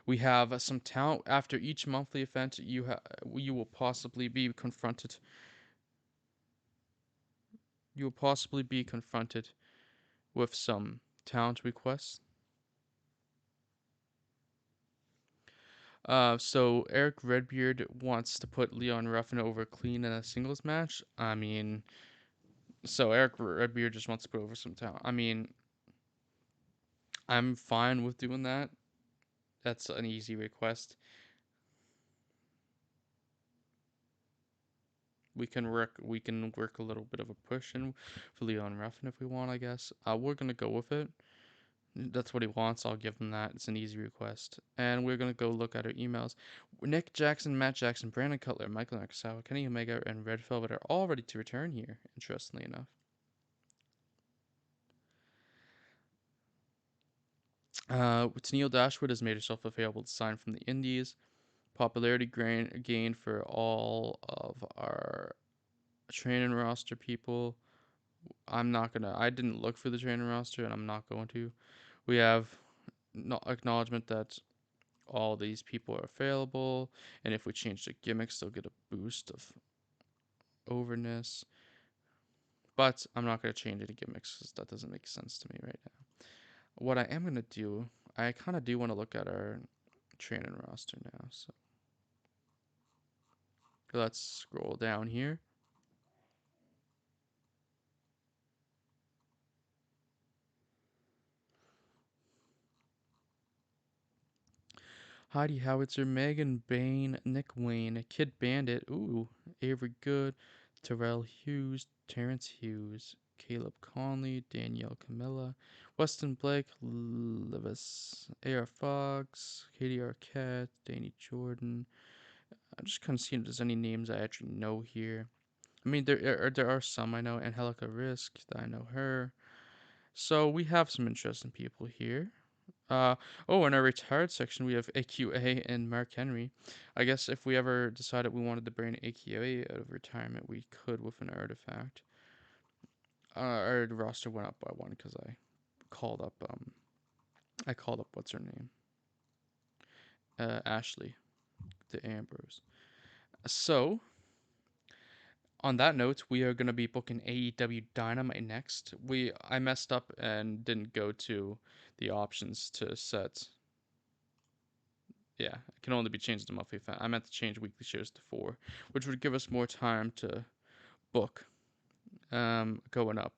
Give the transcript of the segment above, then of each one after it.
We have some talent after each monthly event. You will possibly be confronted. You will possibly be confronted with some talent requests. So Eric Redbeard wants to put Leon Ruffin over clean in a singles match. I mean, so Eric Redbeard just wants to put over some talent. I mean, I'm fine with doing that. That's an easy request. We can work a little bit of a push in for Leon Ruffin if we want, I guess. We're gonna go with it. That's what he wants. I'll give him that. It's an easy request. And we're gonna go look at our emails. Nick Jackson, Matt Jackson, Brandon Cutler, Michael Nakasawa, Kenny Omega, and Red Velvet are all ready to return here. Interestingly enough. Tennille Dashwood has made herself available to sign from the Indies. Popularity gain for all of our training roster people. I didn't look for the training roster, and I'm not going to. We have no acknowledgement that all these people are available, and if we change the gimmicks, they'll get a boost of overness. But I'm not going to change any gimmicks because that doesn't make sense to me right now. What I am going to do, I kind of do want to look at our training roster now. So let's scroll down here. Heidi Howitzer, Megan Bain, Nick Wayne, Kid Bandit, ooh, Avery Good, Terrell Hughes, Terrence Hughes, Caleb Conley, Danielle Camilla, Weston Blake, Levis, A.R. Fox, Katie Arquette, Danny Jordan. I'm just kind of seeing if there's any names I actually know here. I mean, there are some I know. Angelica Risk, I know her. So we have some interesting people here. Uh, in our retired section, we have AQA and Mark Henry. I guess if we ever decided we wanted to bring AQA out of retirement, we could with an artifact. Our roster went up by one because called up I called up what's her name, Ashley, the Ambrose. So on that note, we are gonna be booking AEW Dynamite next. I messed up and didn't go to the options to set. Yeah, it can only be changed to monthly event. I meant to change weekly shows to 4, which would give us more time to book going up.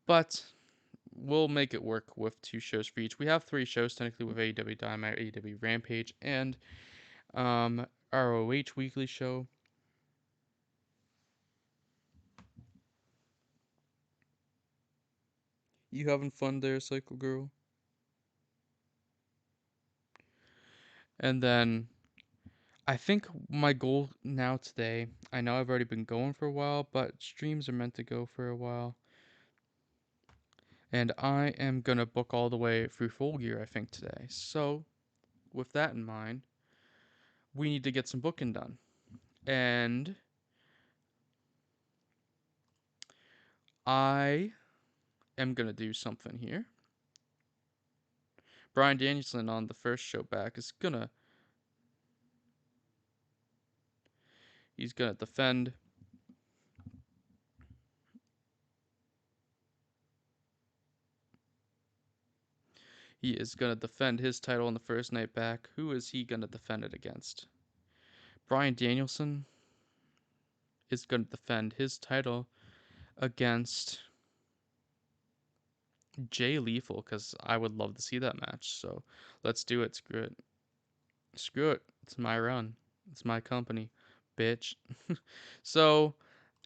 But we'll make it work with 2 shows for each. We have 3 shows technically with AEW Dynamite, AEW Rampage, and ROH Weekly Show. You having fun there, Cycle Girl? And then I think my goal now today, I know I've already been going for a while, but streams are meant to go for a while. And I am going to book all the way through Full Gear, I think, today. So, with that in mind, we need to get some booking done. And I am going to do something here. Bryan Danielson on the first show back is gonna he's gonna defend he is gonna defend his title on the first night back. Who is he gonna defend it against? Bryan Danielson is gonna defend his title against Jay Lethal because I would love to see that match. So let's do it. Screw it. Screw it. It's my run. It's my company, bitch. So,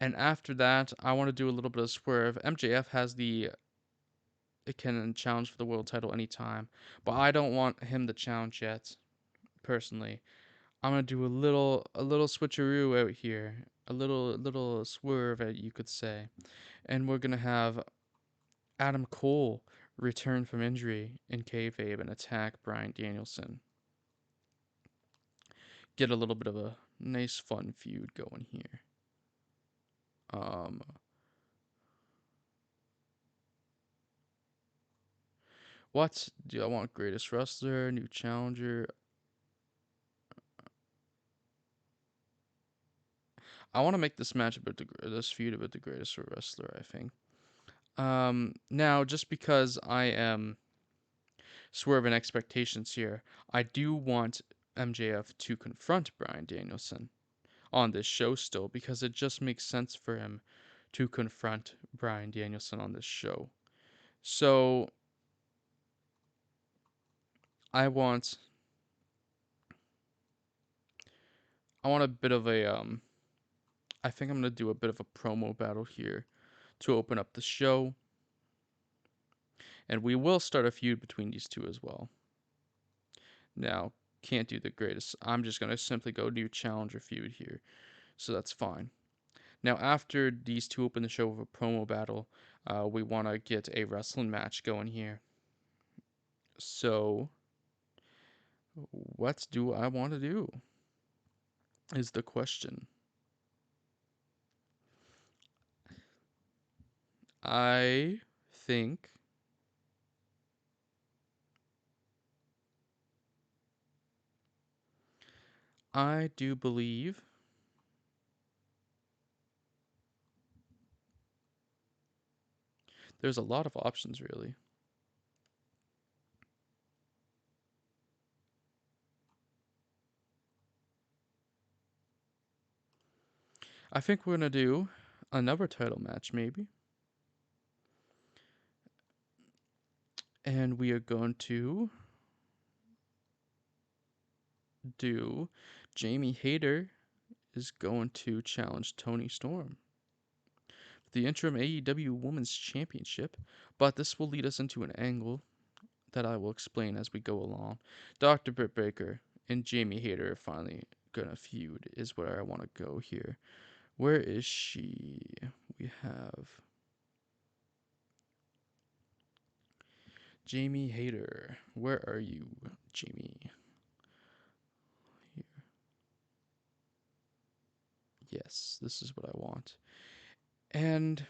and after that, I want to do a little bit of swerve. MJF has it can challenge for the world title anytime, but I don't want him to challenge yet. Personally, I'm gonna do a little switcheroo out here, a little swerve, you could say, and we're gonna have Adam Cole return from injury in kayfabe and attack Bryan Danielson. Get a little bit of a nice fun feud going here. Um, What do I want? Greatest wrestler, new challenger. I want to make this match about this feud about the greatest wrestler. I think. Now just because I am swerving expectations here, I do want MJF to confront Bryan Danielson on this show still because it just makes sense for him to confront Bryan Danielson on this show. So I want I want a bit of a I think I'm gonna do a bit of a promo battle here to open up the show. And we will start a feud between these two as well. Now, can't do the greatest. I'm just gonna simply go new challenger feud here. So that's fine. Now, after these two open the show with a promo battle, we want to get a wrestling match going here. So, what do I want to do? Is the question. I think I do believe there's a lot of options, really. I think we're going to do another title match, maybe. And we are going to do Jamie Hayter is going to challenge Toni Storm for the interim AEW Women's Championship, but this will lead us into an angle that I will explain as we go along. Dr. Britt Baker and Jamie Hayter are finally gonna feud, is where I want to go here. Where is she? We have Jamie Hayter. Where are you, Jamie? Here. Yes, this is what I want. And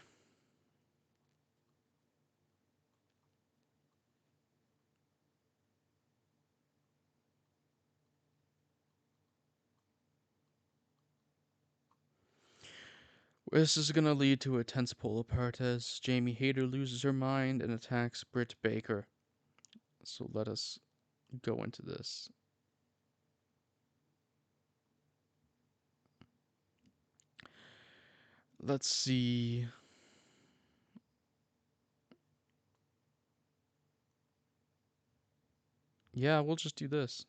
this is going to lead to a tense pull apart as Jamie Hayter loses her mind and attacks Britt Baker. So let us go into this. Let's see. Yeah, we'll just do this.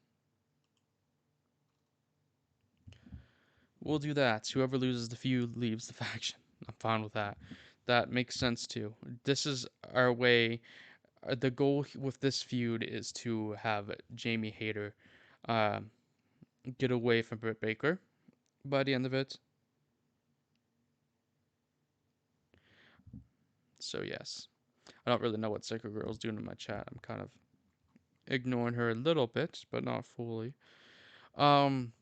We'll do that. Whoever loses the feud leaves the faction. I'm fine with that. That makes sense too. This is our way. The goal with this feud is to have Jamie Hayter uh, get away from Britt Baker by the end of it. So, yes. I don't really know what Psycho Girl's doing in my chat. I'm kind of ignoring her a little bit, but not fully. Um,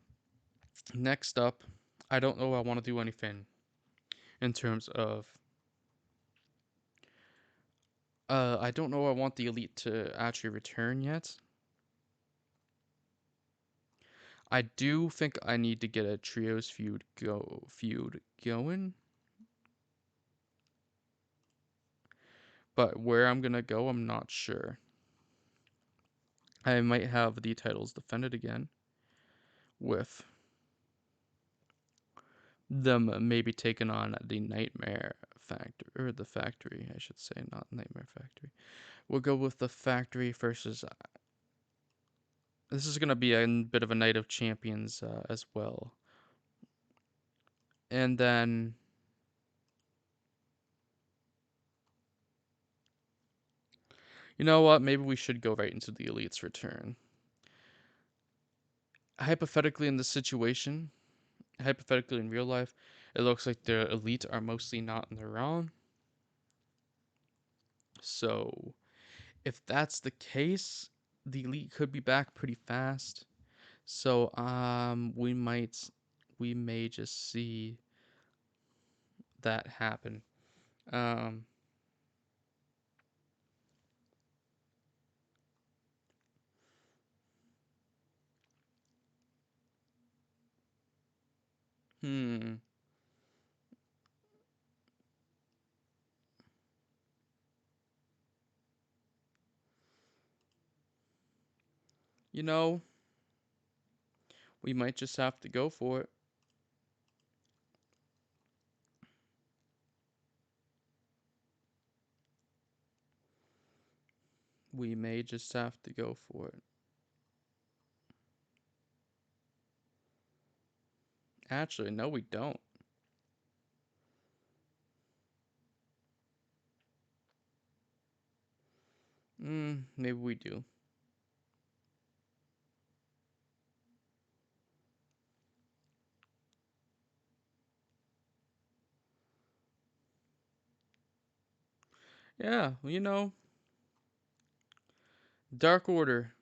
Next up, I don't know I want to do anything in terms of I don't know I want the Elite to actually return yet. I do think I need to get a trios feud going. But where I'm gonna go, I'm not sure. I might have the titles defended again with them maybe taking on the Nightmare Factory, or the Factory, I should say, not Nightmare Factory. We'll go with the Factory versus. This is gonna be a bit of a Night of Champions as well, and then you know what? Maybe we should go right into the Elite's return. Hypothetically, in this situation, hypothetically in real life, it looks like the Elite are mostly not in the wrong. So if that's the case, the Elite could be back pretty fast. So we may just see that happen. Um Hmm. You know, we might just have to go for it. We may just have to go for it. Actually, no, we don't. Maybe we do. Yeah, well, Dark Order.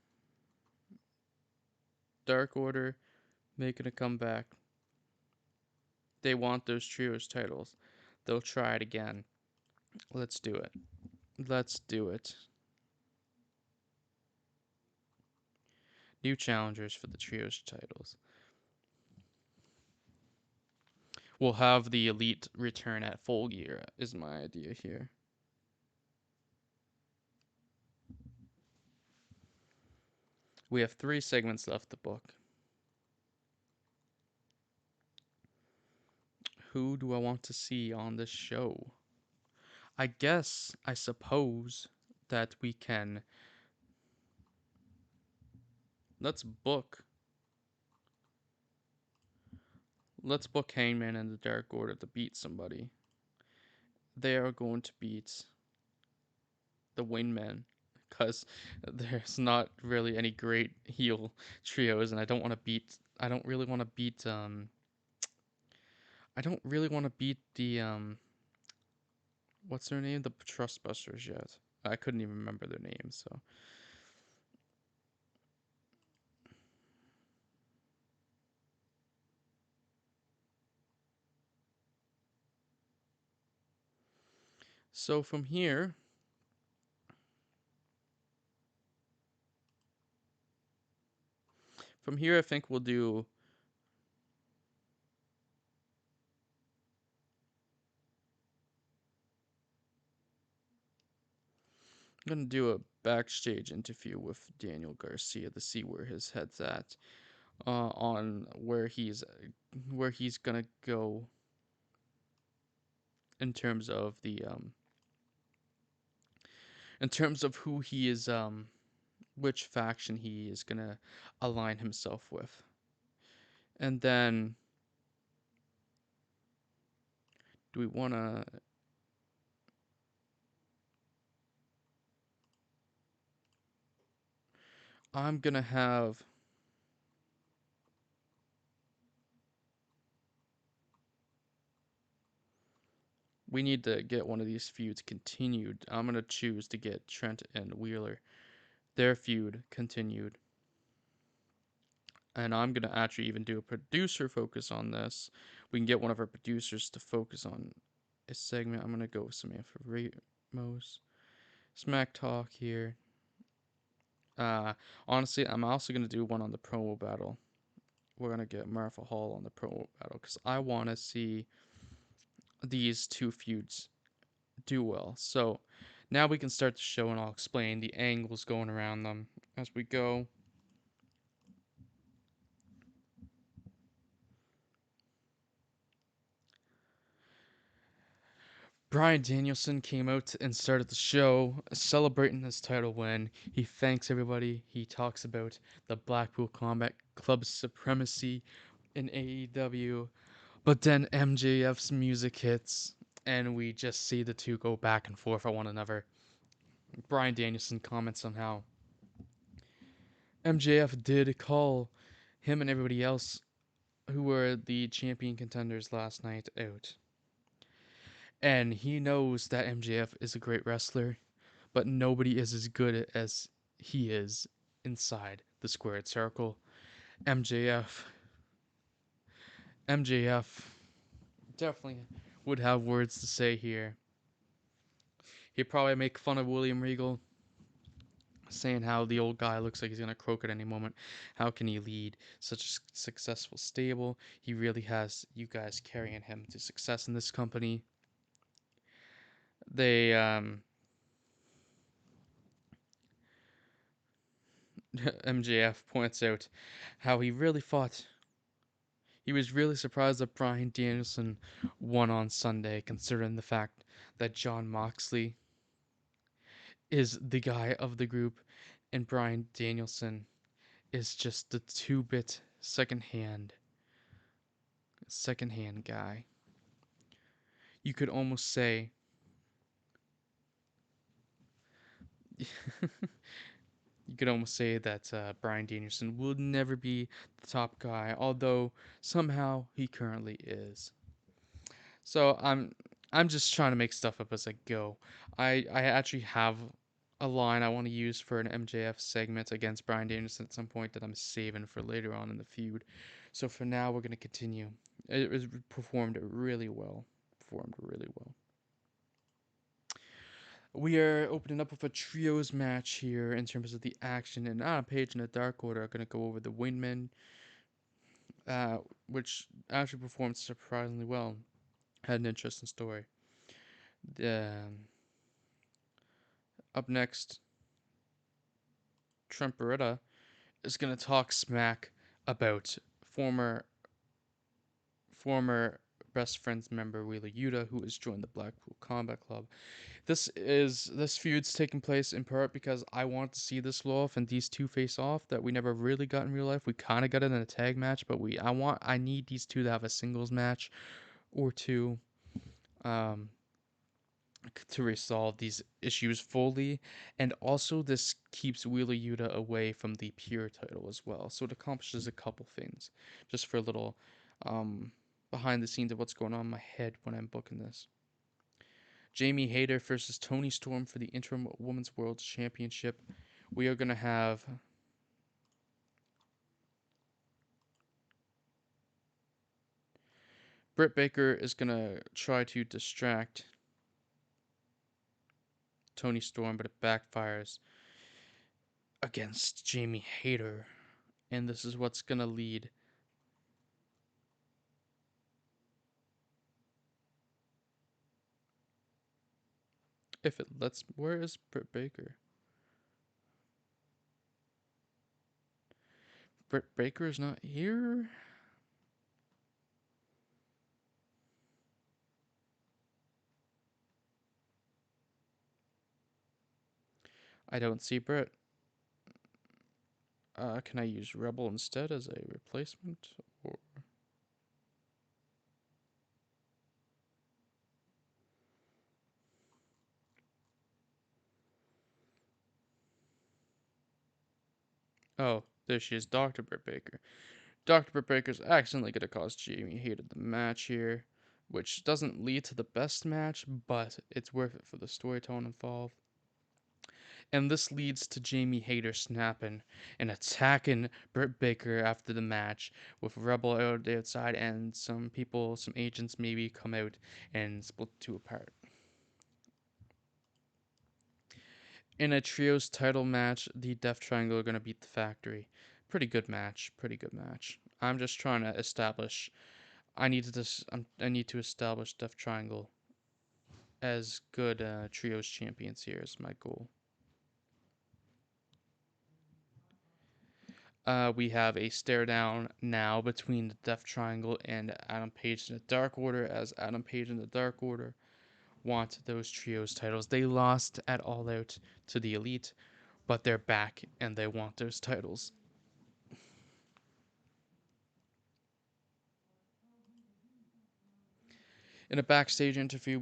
Dark Order making a comeback. They want those trios titles. They'll try it again. Let's do it. Let's do it. New challengers for the trios titles. We'll have the Elite return at Full Gear, is my idea here. We have 3 segments left to book. Who do I want to see on this show? I suppose that we can. Let's book. Let's book Hangman and the Dark Order to beat somebody. They are going to beat the Wingmen because there's not really any great heel trios, and I don't want to beat. I don't really want to beat. I don't really want to beat the What's their name? The Trustbusters yet. I couldn't even remember their names. So from here, I think we'll do. I'm gonna do a backstage interview with Daniel Garcia to see where his head's at, on where he's gonna go in terms of the in terms of who he is which faction he is gonna align himself with, and then do we wanna? I'm gonna have. We need to get one of these feuds continued. I'm gonna choose to get Trent and Wheeler their feud continued, and I'm gonna actually even do a producer focus on this. We can get one of our producers to focus on a segment. I'm gonna go with Samantha Ramos. Smack Talk here. Uh, Honestly, I'm also gonna do one on the promo battle. We're gonna get Martha Hall on the promo battle because I want to see these two feuds do well. So now we can start the show, and I'll explain the angles going around them as we go. Bryan Danielson came out and started the show celebrating his title win. He thanks everybody. He talks about the Blackpool Combat Club's supremacy in AEW. But then MJF's music hits, and we just see the two go back and forth at one another. Bryan Danielson comments on how MJF did call him and everybody else who were the champion contenders last night out. And he knows that MJF is a great wrestler, but nobody is as good as he is inside the squared circle. MJF MJF definitely would have words to say here. He'd probably make fun of William Regal, saying how the old guy looks like he's gonna croak at any moment. How can he lead such a successful stable? He really has you guys carrying him to success in this company. They MJF points out how he really fought. He was really surprised that Bryan Danielson won on Sunday, considering the fact that John Moxley is the guy of the group, and Bryan Danielson is just the two-bit second hand guy. You could almost say you could almost say that Bryan Danielson will never be the top guy, although somehow he currently is. So I'm just trying to make stuff up as I go. I actually have a line I want to use for an MJF segment against Bryan Danielson at some point that I'm saving for later on in the feud. So for now, we're gonna continue. It was performed really well. Performed really well. We are opening up with a trios match here in terms of the action, and Adam Page and the Dark Order are gonna go over the Wingmen, uh, which actually performed surprisingly well. Had an interesting story. Um, Up next, Trent Beretta is going to talk smack about former former best friends member Wheeler Yuta, who has joined the Blackpool Combat Club. This feud's taking place in part because I want to see this blow off and these two face off that we never really got in real life. We kind of got it in a tag match, but I need these two to have a singles match or two. Um, to resolve these issues fully, and also this keeps Wheeler Yuta away from the pure title as well. So it accomplishes a couple things. Just for a little um, behind the scenes of what's going on in my head when I'm booking this. Jamie Hayter versus Toni Storm for the interim Women's World Championship. We are gonna have Britt Baker is gonna try to distract Toni Storm, but it backfires against Jamie Hayter, and this is what's gonna lead if it lets. Where is Britt Baker? Britt Baker is not here. I don't see Britt. Can I use Rebel instead as a replacement? Or oh, there she is, Dr. Britt Baker. Dr. Britt Baker's accidentally going to cause Jamie Hayter the match here, which doesn't lead to the best match, but it's worth it for the storytelling involved. And this leads to Jamie Hayter snapping and attacking Britt Baker after the match, with Rebel out outside and some people, some agents maybe come out and split the two apart. In a trios title match, the Death Triangle are going to beat the Factory. Pretty good match. Pretty good match. I'm just trying to establish. I need to establish Death Triangle as good trios champions here is my goal. We have a stare down now between the Death Triangle and Adam Page in the Dark Order, as Adam Page and the Dark Order want those trios titles. They lost at All Out to the Elite, but they're back and they want those titles. In a backstage interview,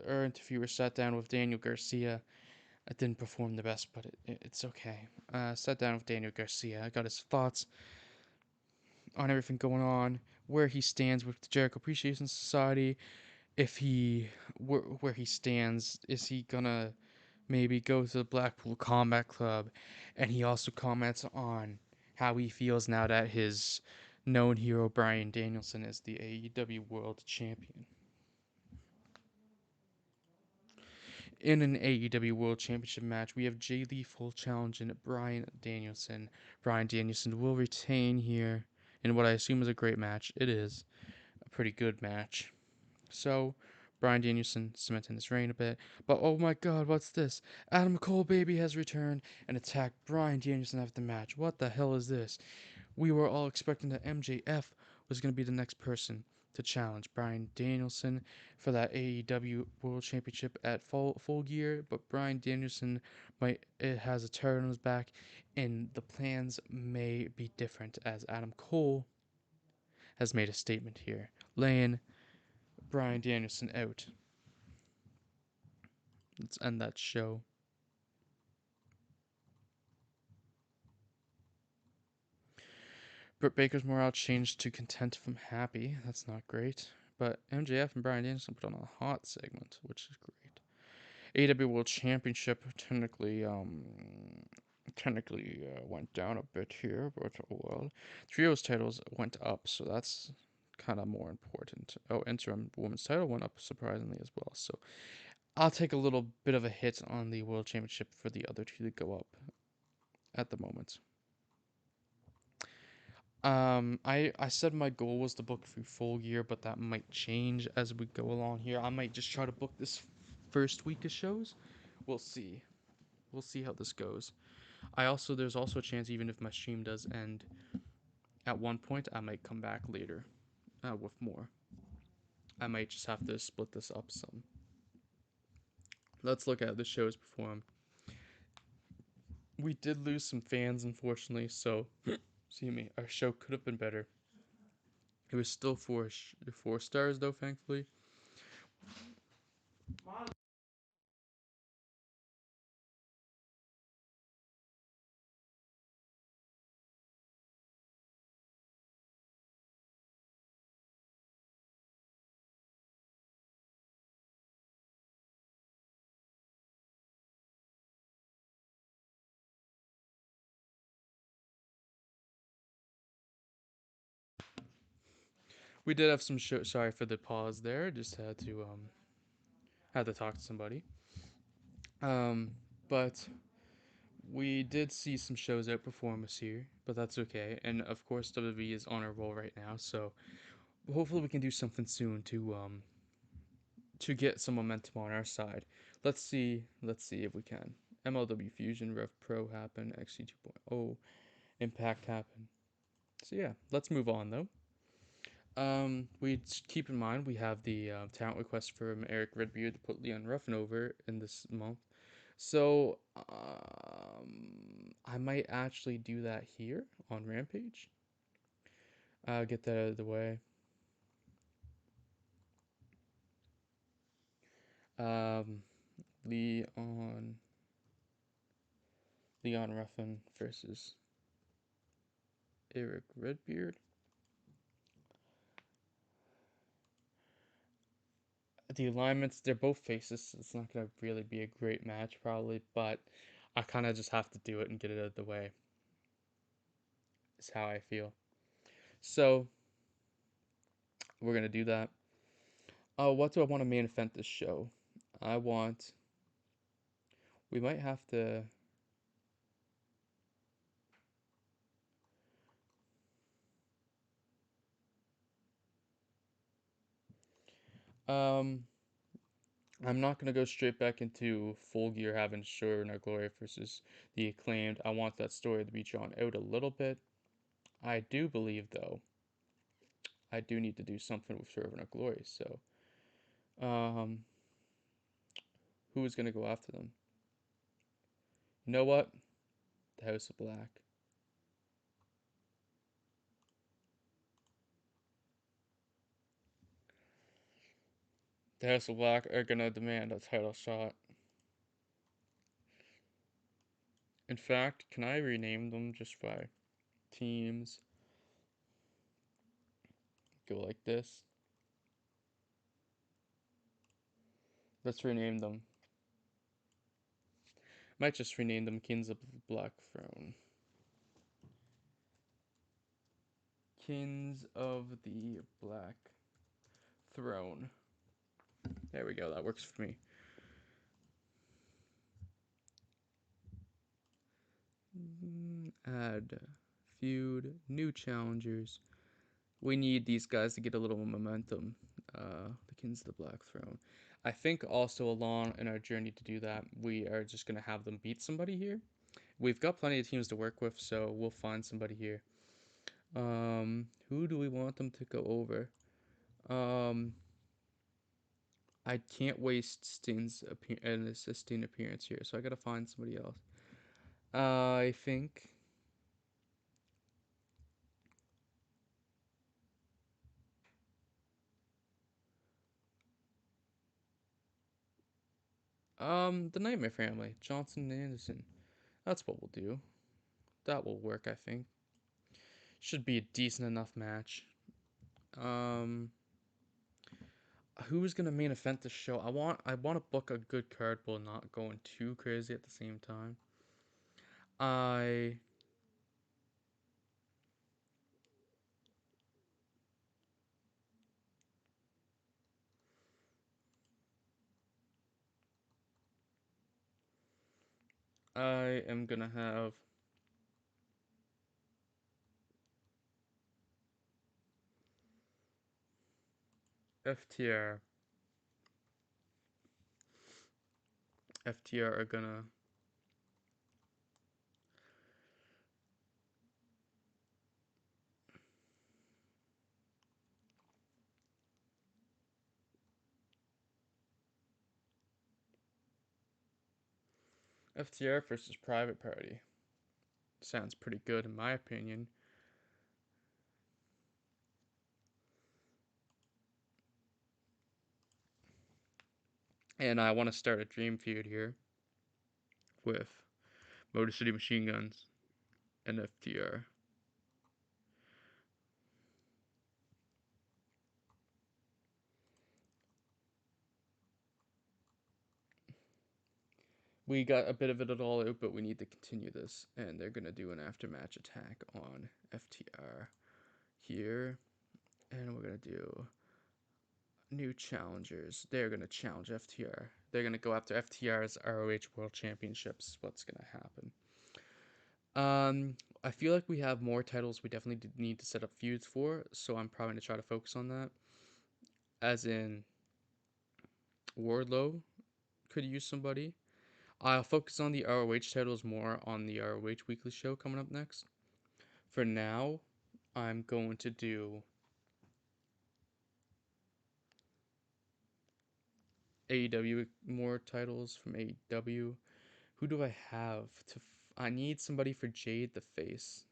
our interviewer sat down with Daniel Garcia. I didn't perform the best, but it's okay. Sat down with Daniel Garcia. I got his thoughts on everything going on, where he stands with the Jericho Appreciation Society, if where he stands. Is he gonna maybe go to the Blackpool Combat Club? And he also comments on how he feels now that his known hero Bryan Danielson is the AEW World Champion. in an AEW World Championship match, we have Jay Lethal challenging Bryan Danielson. Bryan Danielson will retain here in what I assume is a great match. It is a pretty good match. So, Bryan Danielson cementing his reign a bit. But oh my god, what's this? Adam Cole Baby has returned and attacked Bryan Danielson after the match. What the hell is this? We were all expecting that MJF was going to be the next person to challenge Bryan Danielson for that AEW World Championship at Full Gear, but Bryan Danielson has a turret on his back, and the plans may be different as Adam Cole has made a statement here, laying Bryan Danielson out. Let's end that show. Britt Baker's morale changed to content from happy. That's not great. But MJF and Bryan Danielson put on a hot segment, which is great. AEW World Championship technically went down a bit here, but oh well. Trios titles went up, so that's kind of more important. Oh, interim women's title went up surprisingly as well. So I'll take a little bit of a hit on the World Championship for the other two to go up at the moment. I said my goal was to book through Full Gear, but that might change as we go along here. I might just try to book this first week of shows. We'll see. We'll see how this goes. There's also a chance even if my stream does end at one point, I might come back later with more. I might just have to split this up some. Let's look at the shows performed. We did lose some fans, unfortunately, so excuse me. Our show could have been better. It was still four stars though, thankfully. We did have some show. Sorry for the pause there. Just had to talk to somebody. But we did see some shows outperform us here, but that's okay. And of course, WWE is on a roll right now, so hopefully we can do something soon to get some momentum on our side. Let's see if we can. MLW Fusion, Rev Pro happen, XC 2.0, Impact happen. So yeah, let's move on though. We keep in mind we have the talent request from Eric Redbeard to put Leon Ruffin over in this month. So I might actually do that here on Rampage. Get that out of the way. Um, Leon Ruffin versus Eric Redbeard. The alignments, they're both faces. It's not going to really be a great match, probably, but I kind of just have to do it and get it out of the way. Is how I feel. So, we're going to do that. What do I want to main event this show? We might have to. Um, I'm not going to go straight back into Full Gear having Sure and Our Glory versus the Acclaimed. I want that story to be drawn out a little bit. I do believe, though, I do need to do something with Sure and Our Glory. So, who is going to go after them? You know what? The House of Black. The House of Black are going to demand a title shot. In fact, can I rename them just by teams? Go like this. Let's rename them. Might just rename them Kings of the Black Throne. Kings of the Black Throne. There we go, that works for me. Add feud, new challengers. We need these guys to get a little momentum. The Kings of the Black Throne. I think also along in our journey to do that, we are just gonna have them beat somebody here. We've got plenty of teams to work with, so we'll find somebody here. Who do we want them to go over? I can't waste an assisting appearance here, so I gotta find somebody else. I think the Nightmare Family, Johnson and Anderson. That's what we'll do. That will work, I think. Should be a decent enough match. Um, who's gonna main event the show? I want to book a good card while not going too crazy at the same time. I I am gonna have FTR. FTR are gonna FTR versus Private Party. Sounds pretty good in my opinion. And I want to start a dream feud here with Motor City Machine Guns and FTR. We got a bit of it all out, but we need to continue this. And they're going to do an aftermatch attack on FTR here. And we're going to do new challengers. They're going to challenge FTR. They're going to go after FTR's ROH World Championships. What's going to happen? I feel like we have more titles we definitely need to set up feuds for, so I'm probably going to try to focus on that. As in, Wardlow could use somebody. I'll focus on the ROH titles more on the ROH Weekly Show coming up next. For now, I'm going to do AEW more titles from AEW. Who do I have to? I need somebody for Jade the Face.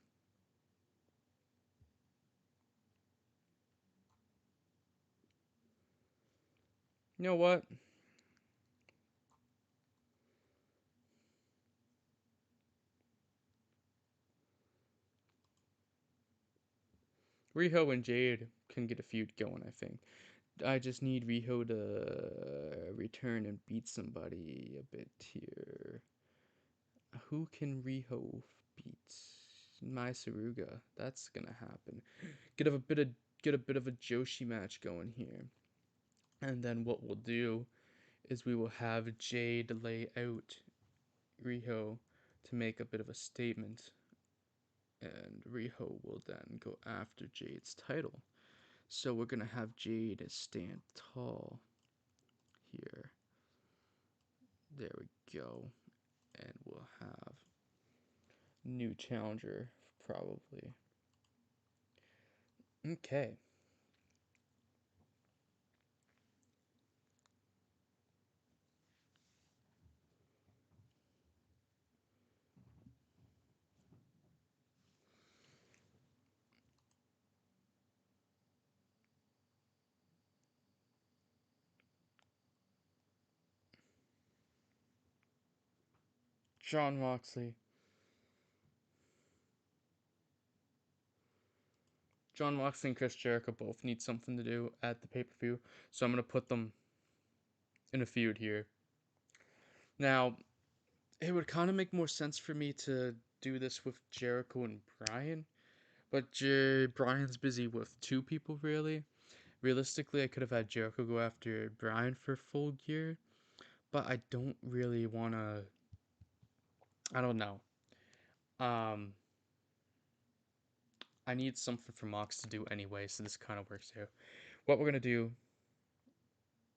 You know what? Riho and Jade can get a feud going, I think. I just need Riho to return and beat somebody a bit here. Who can Riho beat? Mai Saruga. That's gonna happen. Get a bit of get a bit of a Joshi match going here. And then what we'll do is we will have Jade lay out Riho to make a bit of a statement. And Riho will then go after Jade's title. So we're gonna have Jade stand tall here. There we go. And we'll have new challenger probably. Okay. Jon Moxley. Jon Moxley and Chris Jericho both need something to do at the pay-per-view, so I'm going to put them in a feud here. Now, it would kind of make more sense for me to do this with Jericho and Bryan, but Bryan's busy with two people, really. Realistically, I could have had Jericho go after Bryan for full gear, but I don't really want to. I don't know. Um, I need something for Mox to do anyway, so this kind of works out. What we're gonna do,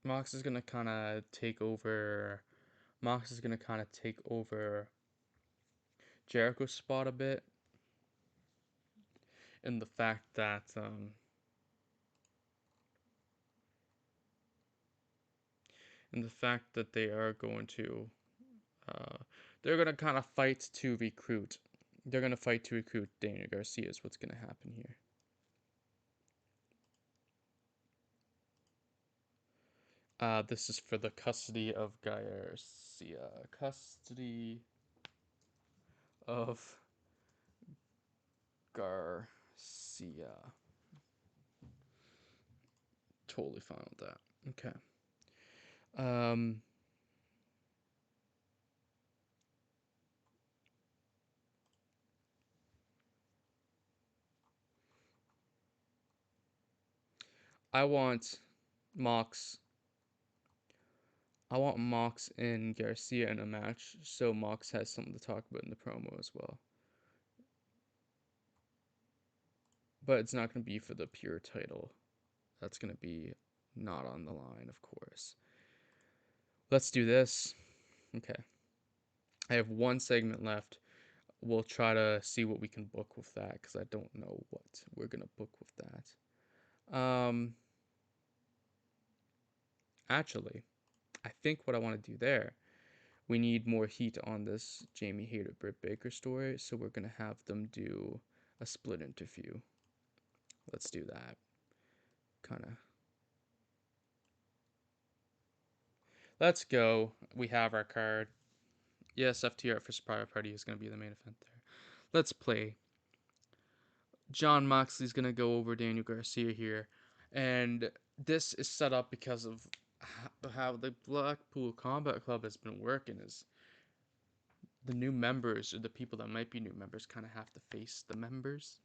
Mox is gonna kind of take over. Mox is gonna kind of take over Jericho's spot a bit, in the fact that they are going to uh, they're gonna kind of fight to recruit. They're gonna fight to recruit Daniel Garcia is what's gonna happen here. This is for the custody of Garcia. Custody of Garcia. Totally fine with that. Okay. Um, I want Mox. I want Mox and Garcia in a match, so Mox has something to talk about in the promo as well. But it's not going to be for the pure title. That's going to be not on the line, of course. Let's do this. Okay. I have one segment left. We'll try to see what we can book with that because I don't know what we're going to book with that. Actually, I think what I want to do there, we need more heat on this Jamie Hayter Britt Baker story, so we're going to have them do a split interview. Let's do that. Kind of. Let's go. We have our card. Yes, FTR for Surprise Party is going to be the main event there. Let's play. John Moxley's going to go over Daniel Garcia here. And this is set up because of how the Blackpool Combat Club has been working is the new members or the people that might be new members kind of have to face the members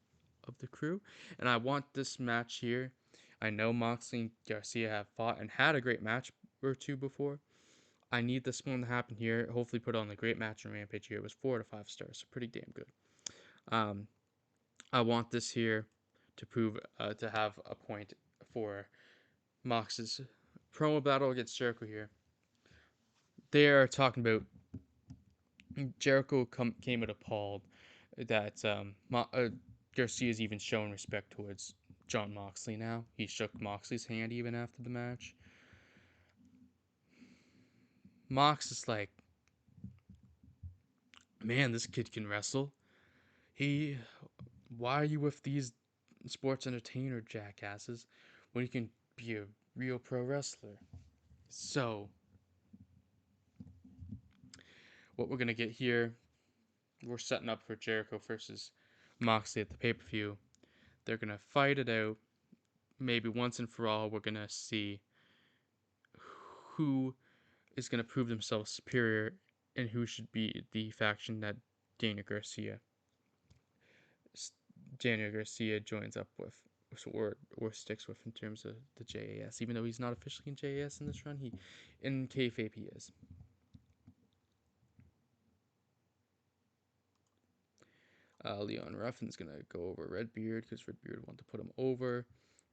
of the crew. And I want this match here. I know Moxley and Garcia have fought and had a great match or two before. I need this one to happen here. Hopefully put on a great match on Rampage here. It was 4 to 5 stars, so pretty damn good. I want this here to prove to have a point for Mox's promo battle against Jericho here. They are talking about Jericho came out appalled that Garcia's even showing respect towards John Moxley now. He shook Moxley's hand even after the match. Mox is like, man, this kid can wrestle. Why are you with these sports entertainer jackasses when you can be a real pro wrestler? So, what we're going to get here, we're setting up for Jericho versus Moxley at the pay-per-view. They're going to fight it out. Maybe once and for all, we're going to see who is going to prove themselves superior and who should be the faction that Daniel Garcia joins up with or sticks with in terms of the JAS. Even though he's not officially in JAS in this run, he in kayfabe he is. Leon Ruffin's gonna go over Redbeard because Redbeard wanted to put him over.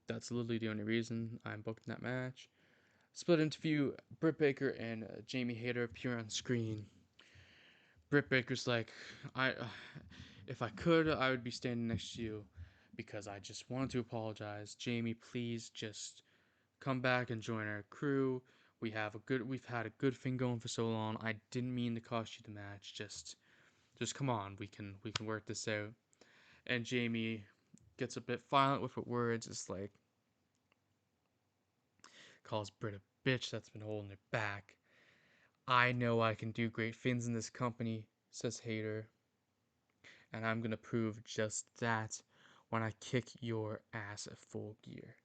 That's literally the only reason I'm booking that match. Split interview: Britt Baker and Jamie Hayter appear on screen. Britt Baker's like, if I could, I would be standing next to you because I just wanted to apologize. Jamie, please just come back and join our crew. We've had a good thing going for so long. I didn't mean to cost you the match. Just come on. We can work this out. And Jamie gets a bit violent with her words. It's like calls Britt a bitch that's been holding her back. I know I can do great things in this company, says Hayter. And I'm gonna prove just that when I kick your ass at Full Gear.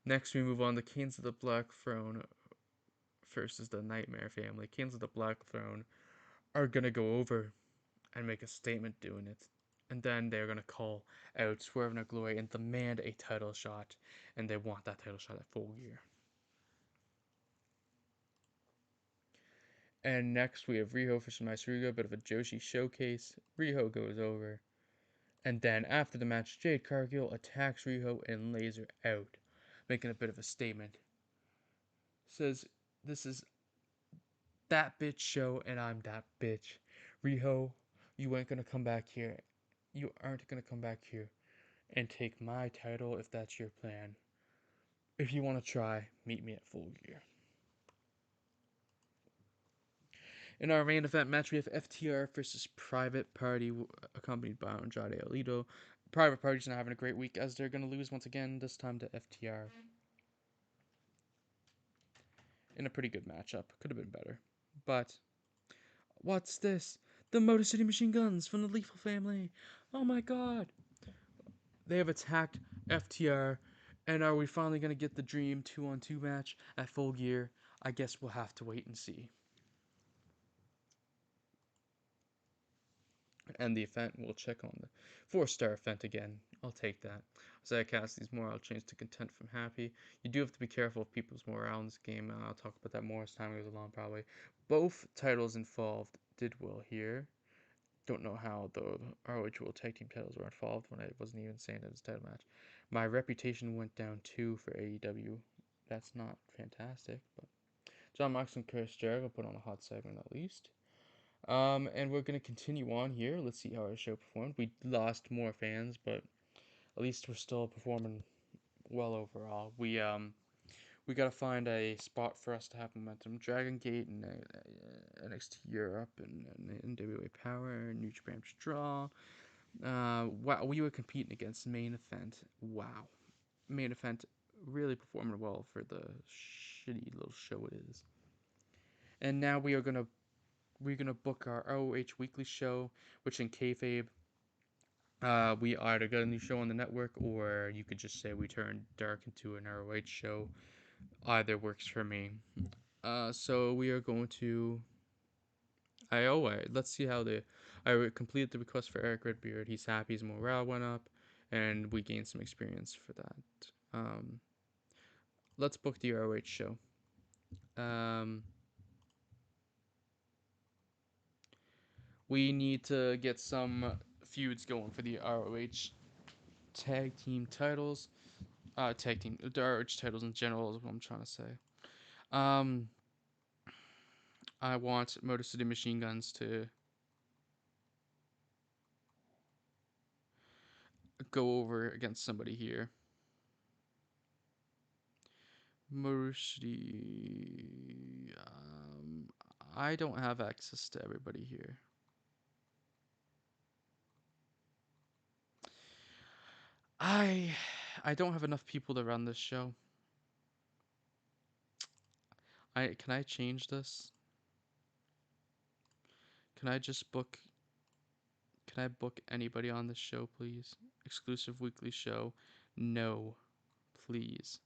Next, we move on to Kings of the Black Throne versus the Nightmare Family. Kings of the Black Throne are gonna go over and make a statement doing it. And then they're gonna call out Swerve in Glory and demand a title shot. And they want that title shot at Full Gear. And next we have Riho versus Matsuriga, a bit of a Joshi showcase. Riho goes over. And then after the match, Jade Cargill attacks Riho and lays her out, making a bit of a statement. Says, this is that bitch show and I'm that bitch. Riho, you ain't gonna come back here. You aren't gonna come back here and take my title if that's your plan. If you want to try, meet me at Full Gear. In our main event match, we have FTR versus Private Party, accompanied by Andrade Alito. Private Party's not having a great week as they're going to lose once again, this time to FTR. In a pretty good matchup. Could have been better. But, what's this? The Motor City Machine Guns from the Lethal family. Oh my god. They have attacked FTR. And are we finally going to get the dream 2-on-2 match at Full Gear? I guess we'll have to wait and see. And the event, we'll check on the 4-star event again. I'll take that. As I cast these morale change to content from happy. You do have to be careful of people's morale in this game. I'll talk about that more as time goes along, probably. Both titles involved did well here. Don't know how the ROH World Tag Team titles were involved when I wasn't even saying it was a title match. My reputation went down too for AEW. That's not fantastic, but John Mox and Chris Jericho put on a hot segment at least. And we're going to continue on here. Let's see how our show performed. We lost more fans, but at least we're still performing well overall. We got to find a spot for us to have momentum. Dragon Gate and NXT Europe and NWA Power and New Japan Strong. Wow, we were competing against Main Event. Wow. Main Event really performing well for the shitty little show it is. And now we're gonna book our ROH Weekly Show, which in kayfabe, we either got a new show on the network, or you could just say we turned dark into an ROH show. Either works for me. So we are going to. Let's see how I completed the request for Eric Redbeard. He's happy. His morale went up, and we gained some experience for that. Let's book the ROH show. We need to get some feuds going for the ROH tag team titles. The ROH titles in general is what I'm trying to say. I want Motor City Machine Guns to go over against somebody here. Motor City. I don't have access to everybody here. I don't have enough people to run this show. Can I change this? Can I just book? Can I book anybody on this show, please? Exclusive weekly show. No, please.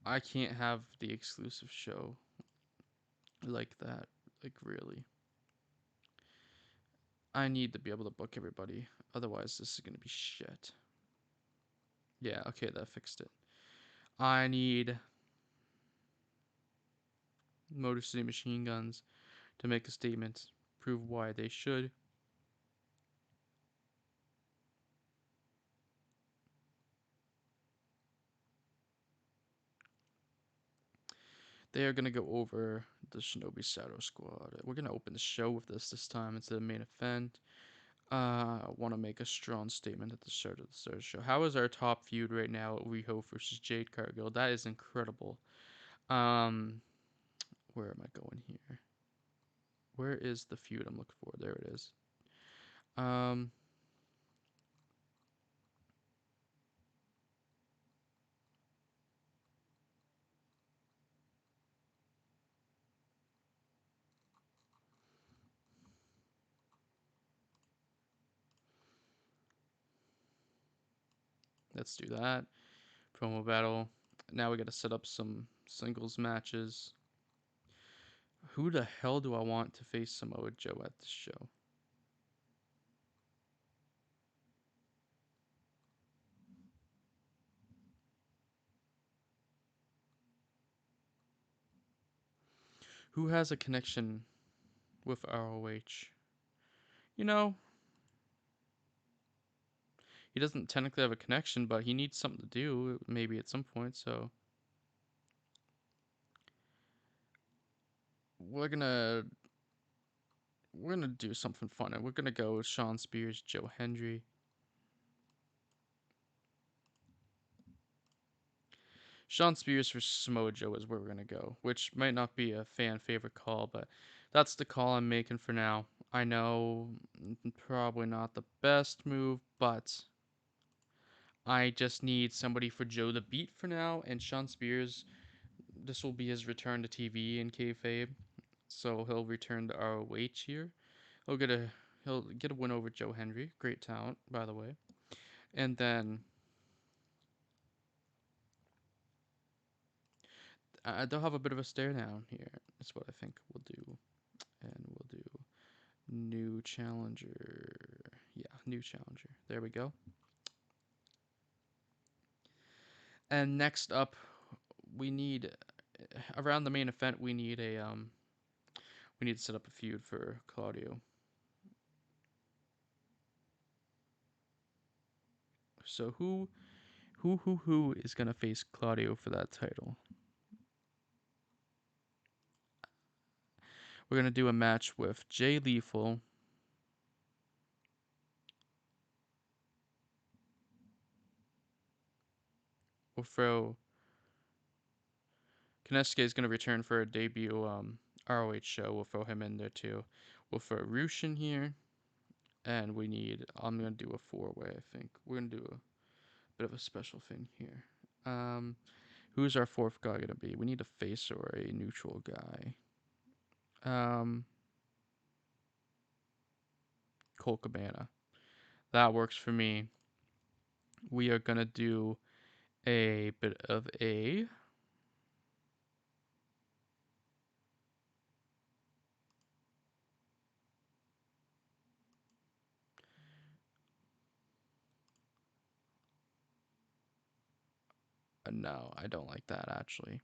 I can't have the exclusive show like that. Like, really. I need to be able to book everybody. Otherwise, this is going to be shit. Yeah, okay, that fixed it. I need Motor City Machine Guns to make a statement, prove why they should. They are going to go over the Shinobi Sato squad. We're going to open the show with this time instead of the main event. I want to make a strong statement at the start of the show. How is our top feud right now? Riho versus Jade Cargill. That is incredible. Where am I going here? Where is the feud I'm looking for? There it is. Let's do that. Promo battle. Now we got to set up some singles matches. Who the hell do I want to face Samoa Joe at this show? Who has a connection with ROH? You know, he doesn't technically have a connection, but he needs something to do maybe at some point. So we're gonna we're gonna do something fun, and we're gonna go with Sean Spears, Joe Hendry. Sean Spears for Samoa Joe is where we're gonna go, which might not be a fan favorite call, but that's the call I'm making for now. I know probably not the best move, but I just need somebody for Joe to beat for now, and Sean Spears, this will be his return to TV in kayfabe, so he'll return to ROH here. He'll get a he'll get a win over Joe Hendry, great talent by the way, and then they'll have a bit of a stare down here. That's what I think we'll do, and we'll do new challenger. Yeah, new challenger. There we go. And next up, we need around the main event. We need to set up a feud for Claudio. So who is gonna face Claudio for that title? We're gonna do a match with Jay Lethal. We'll throw Konesuke is gonna return for a debut ROH show. We'll throw him in there too. We'll throw Roosh in here, and I'm gonna do a 4-way. I think we're gonna do a bit of a special thing here. Who's our fourth guy gonna be? We need a face or a neutral guy. Colt Cabana. That works for me. We are gonna do a bit of a no, I don't like that actually.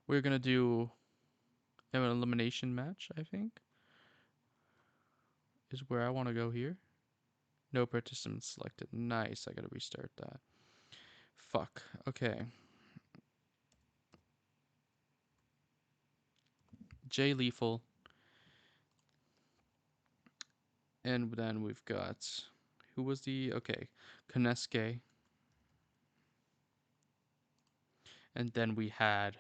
We're gonna do an elimination match, I think. Is where I want to go here. No participants selected. Nice. I gotta restart that. Fuck. Okay. Jay Lethal. And then we've got who was the Konesuke. And then we had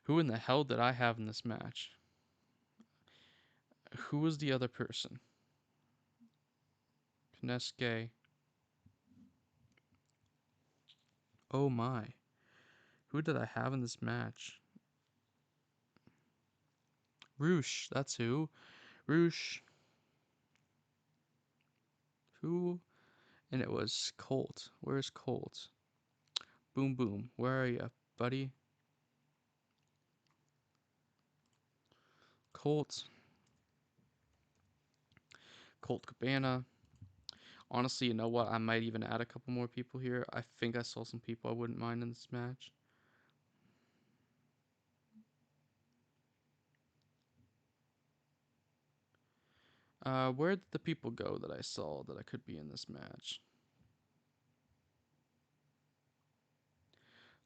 who in the hell did I have in this match? Who was the other person? Konesuke. Oh my. Who did I have in this match? Roosh. That's who. Roosh. Who? And it was Colt. Where's Colt? Boom Boom. Where are you, buddy? Colt. Colt Cabana. Honestly, you know what? I might even add a couple more people here. I think I saw some people I wouldn't mind in this match. Where did the people go that I saw that I could be in this match?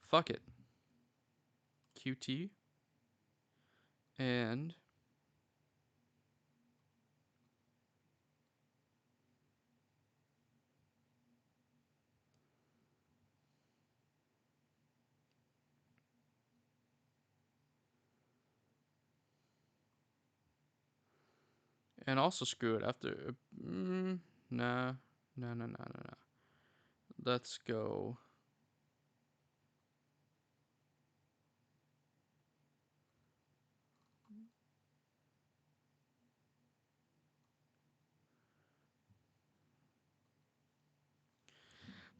Fuck it. QT. And also screw it after. Nah. Nah. Let's go.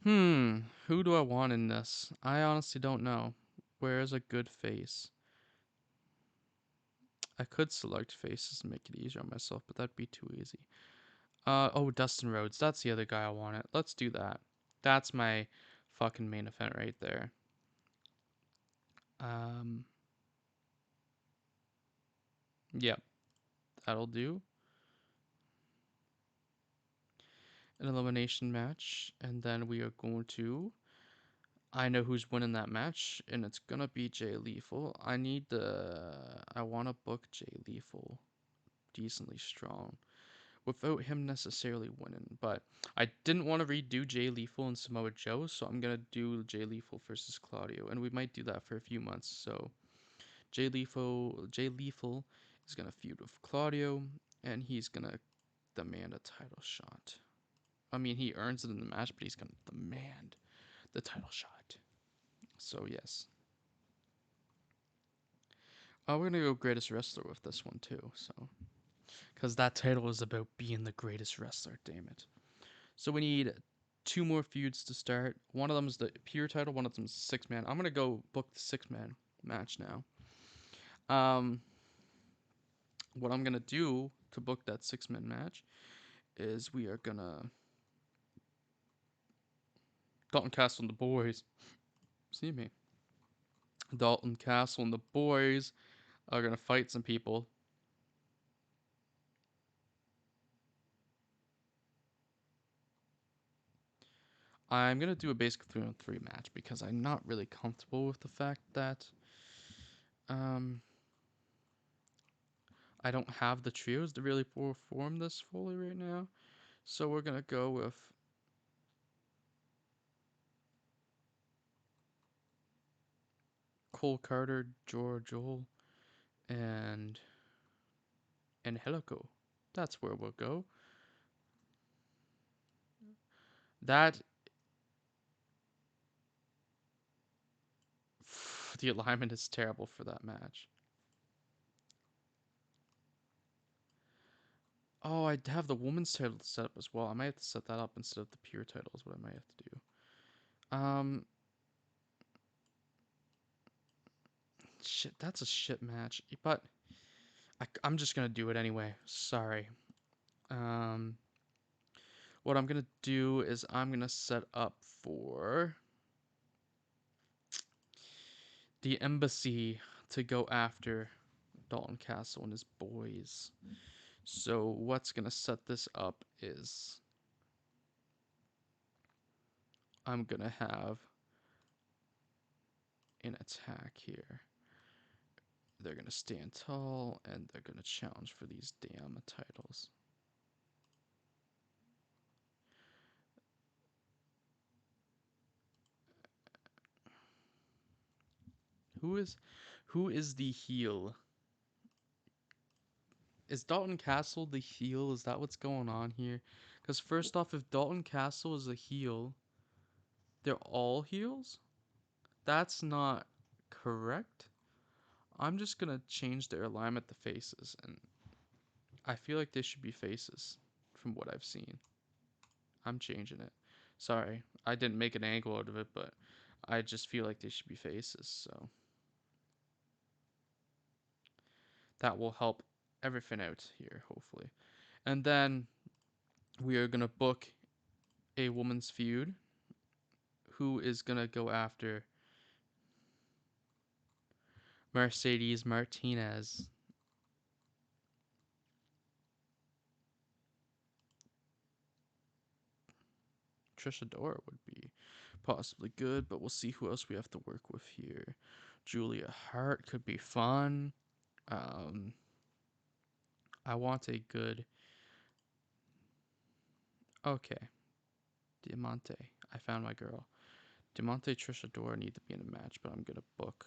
Who do I want in this? I honestly don't know. Where's a good face? I could select faces and make it easier on myself, but that'd be too easy. Oh, Dustin Rhodes. That's the other guy I wanted. Let's do that. That's my fucking main event right there. Um, yep, that'll do. An elimination match, and then we are going to. I know who's winning that match, and it's gonna be Jay Lethal. I want to book Jay Lethal decently strong without him necessarily winning. But I didn't want to redo Jay Lethal and Samoa Joe, so I'm gonna do Jay Lethal versus Claudio, and we might do that for a few months. So Jay Lethal is gonna feud with Claudio, and he's gonna demand a title shot. I mean, he earns it in the match, but he's gonna demand the title shot. So yes, we're gonna go greatest wrestler with this one too. So because that title is about being the greatest wrestler. Damn it. So we need two more feuds to start. One of them is the pure title. One of them is 6-man. I'm gonna go book the 6-man match now. What I'm gonna do to book that 6-man match is we are gonna Dalton Castle and the boys. See me. Dalton Castle and the boys are gonna fight some people. I'm gonna do a basic 3-on-3 match because I'm not really comfortable with the fact that um I don't have the trios to really perform this fully right now. So we're gonna go with Cole Carter, Joel, and Angelico. That's where we'll go. That the alignment is terrible for that match. Oh, I have the women's title set up as well. I might have to set that up instead of the pure title is what I might have to do. Shit, that's a shit match. But I'm just gonna do it anyway. Sorry. Um, what I'm gonna do is I'm gonna set up for the embassy to go after Dalton Castle and his boys. So what's gonna set this up is I'm gonna have an attack here. They're gonna stand tall and they're gonna challenge for these damn titles. Who is the heel? Is Dalton Castle the heel? Is that what's going on here? Because first off, if Dalton Castle is a heel, they're all heels? That's not correct. I'm just gonna change their alignment to faces, and I feel like they should be faces from what I've seen. I'm changing it. Sorry, I didn't make an angle out of it, but I just feel like they should be faces, so that will help everything out here, hopefully. And then we are gonna book a woman's feud who is gonna go after Mercedes Martinez. Trisha Dora would be possibly good, but we'll see who else we have to work with here. Julia Hart could be fun. Um, I want a good. Okay, Diamante. I found my girl. Diamante Trisha Dora need to be in a match, but I'm gonna book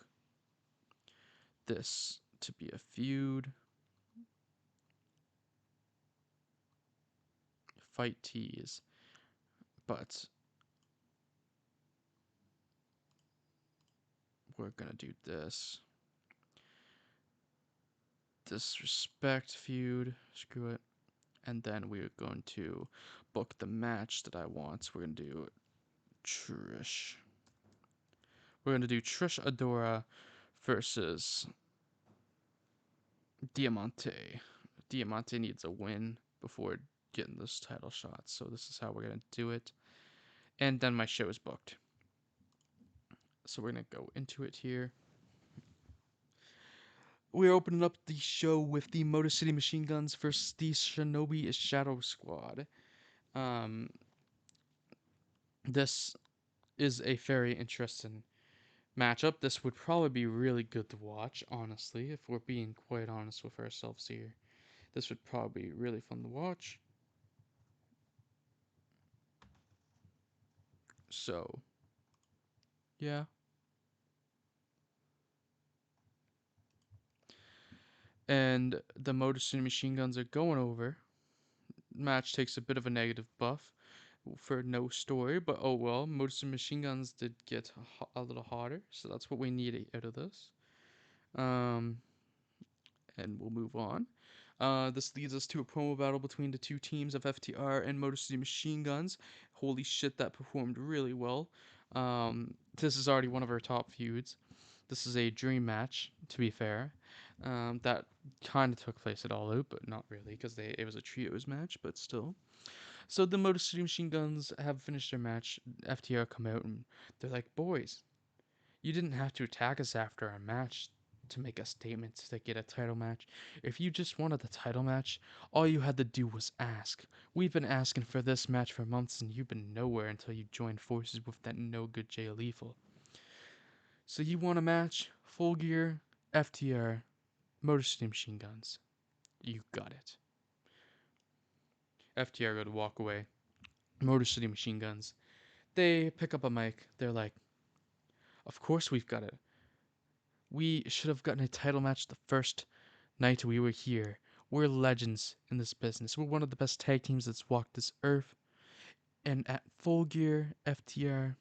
this to be a feud. Fight tease, but we're gonna do this. Disrespect feud. Screw it. And then we're going to book the match that I want. So we're going to do Trish. We're going to do Trish Adora versus Diamante. Diamante needs a win before getting this title shot. So this is how we're gonna do it. And then my show is booked. So we're gonna go into it here. We're opening up the show with the Motor City Machine Guns versus the Shinobi Shadow Squad. Um, this is a very interesting matchup. This would probably be really good to watch, honestly, if we're being quite honest with ourselves here. This would probably be really fun to watch. So, yeah. And the Motor City Machine Guns are going over. Match takes a bit of a negative buff for no story, but oh well. Motor City Machine Guns did get a little hotter, so that's what we need out of this. Um, and we'll move on. This leads us to a promo battle between the two teams of FTR and Motor City Machine Guns. Holy shit, that performed really well. This is already one of our top feuds. This is a dream match, to be fair. That kind of took place at All Out, but not really, because it was a trios match, but still. So the Motor City Machine Guns have finished their match. FTR come out and they're like, boys, you didn't have to attack us after our match to make a statement to get a title match. If you just wanted the title match, all you had to do was ask. We've been asking for this match for months and you've been nowhere until you joined forces with that no good Jay Lethal. So you want a match? Full Gear, FTR, Motor City Machine Guns. You got it. FTR go to walk away. Motor City Machine Guns. They pick up a mic. They're like, of course we've got it. We should have gotten a title match the first night we were here. We're legends in this business. We're one of the best tag teams that's walked this earth. And at Full Gear, FTR,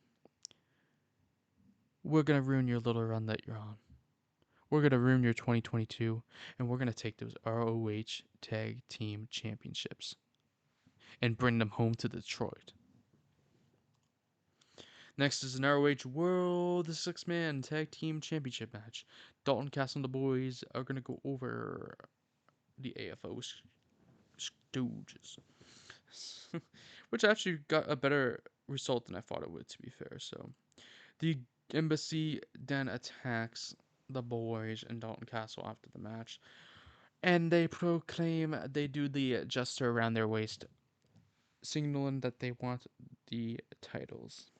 we're going to ruin your little run that you're on. We're going to ruin your 2022, and we're going to take those ROH Tag Team Championships and bring them home to Detroit. Next is an ROH World Six-Man Tag Team Championship match. Dalton Castle and the boys are going to go over the AFO Stooges. Which actually got a better result than I thought it would, to be fair. So, the embassy then attacks the boys and Dalton Castle after the match. And they proclaim they do the gesture around their waist, signaling that they want the titles.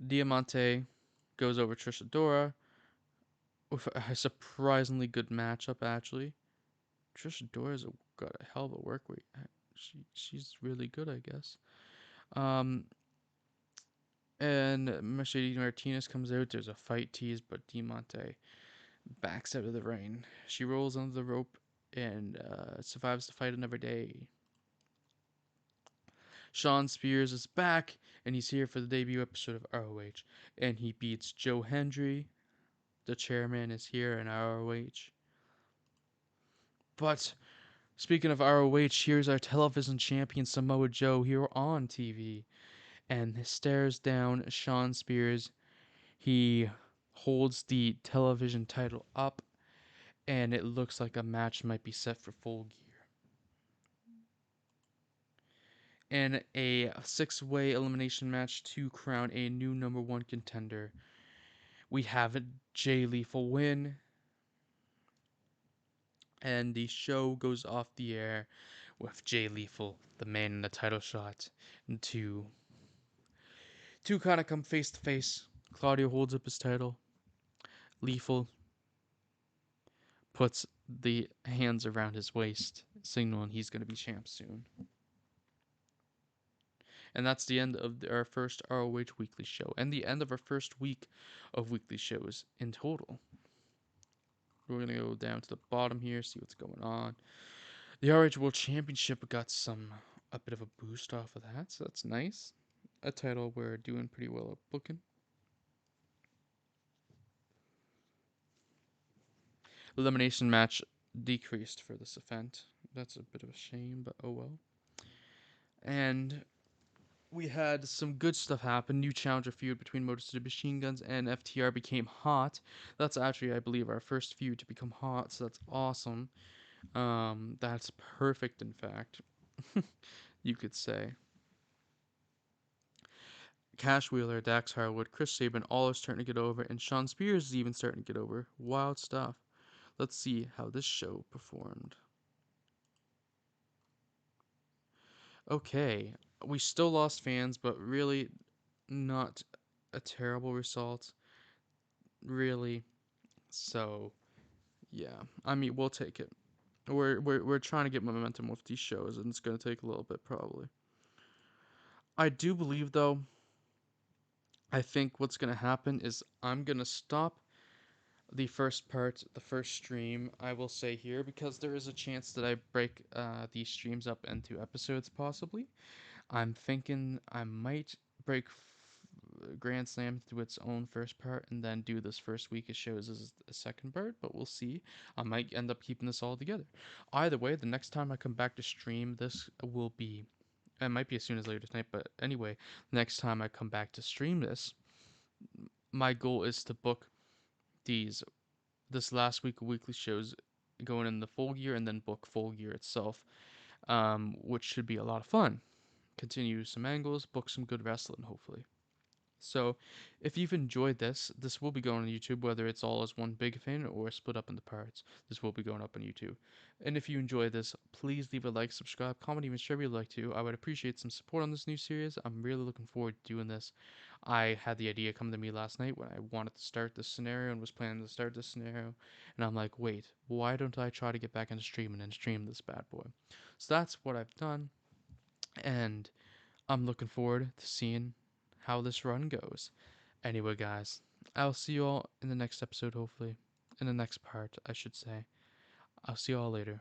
Diamante goes over Trish Adora with a surprisingly good matchup, actually. Trish Adora's got a hell of a work rate. She's really good, I guess. And Mercedes Martinez comes out. There's a fight tease, but Diamante backs out of the ring. She rolls under the rope and survives the fight another day. Sean Spears is back, and he's here for the debut episode of ROH. And he beats Joe Hendry. The chairman is here in ROH. But speaking of ROH, here's our television champion Samoa Joe here on TV. And he stares down Sean Spears. He holds the television title up, and it looks like a match might be set for Full Gear. In a six-way elimination match to crown a new number one contender, we have Jay Lethal win, and the show goes off the air with Jay Lethal, the man in the title shot, to kind of come face to face. Claudio holds up his title. Lethal puts the hands around his waist, signaling he's going to be champ soon. And that's the end of our first ROH Weekly Show, and the end of our first week of weekly shows in total. We're going to go down to the bottom here, see what's going on. The ROH World Championship got a bit of a boost off of that, so that's nice. A title we're doing pretty well at booking. Elimination match decreased for this event. That's a bit of a shame, but oh well. And we had some good stuff happen. New challenger feud between Motor City Machine Guns and FTR became hot. That's actually, I believe, our first feud to become hot, so that's awesome. That's perfect, in fact. You could say. Cash Wheeler, Dax Harwood, Chris Sabin, all are starting to get over, and Sean Spears is even starting to get over. Wild stuff. Let's see how this show performed. Okay, we still lost fans, but really not a terrible result, really. So, yeah, I mean, we'll take it. We're trying to get momentum with these shows, and it's going to take a little bit, probably. I do believe, though, I think what's going to happen is I'm going to stop the first part, the first stream, I will say here, because there is a chance that I break these streams up into episodes, possibly. I'm thinking I might break Grand Slam to its own first part and then do this first week of shows as a second part, but we'll see. I might end up keeping this all together. Either way, the next time I come back to stream, this will be. It might be as soon as later tonight, but anyway, next time I come back to stream this, my goal is to book these this last week of weekly shows going in the full gear and then book full gear itself, which should be a lot of fun. Continue some angles, book some good wrestling, hopefully. So, if you've enjoyed this, this will be going on YouTube, whether it's all as one big thing or split up into parts. This will be going up on YouTube. And if you enjoy this, please leave a like, subscribe, comment, even share if you'd like to. I would appreciate some support on this new series. I'm really looking forward to doing this. I had the idea come to me last night when I wanted to start this scenario and was planning to start this scenario. And I'm like, wait, why don't I try to get back into streaming and stream this bad boy? So that's what I've done. And I'm looking forward to seeing how this run goes. Anyway, guys, I'll see you all in the next episode, hopefully. In the next part, I should say. I'll see you all later.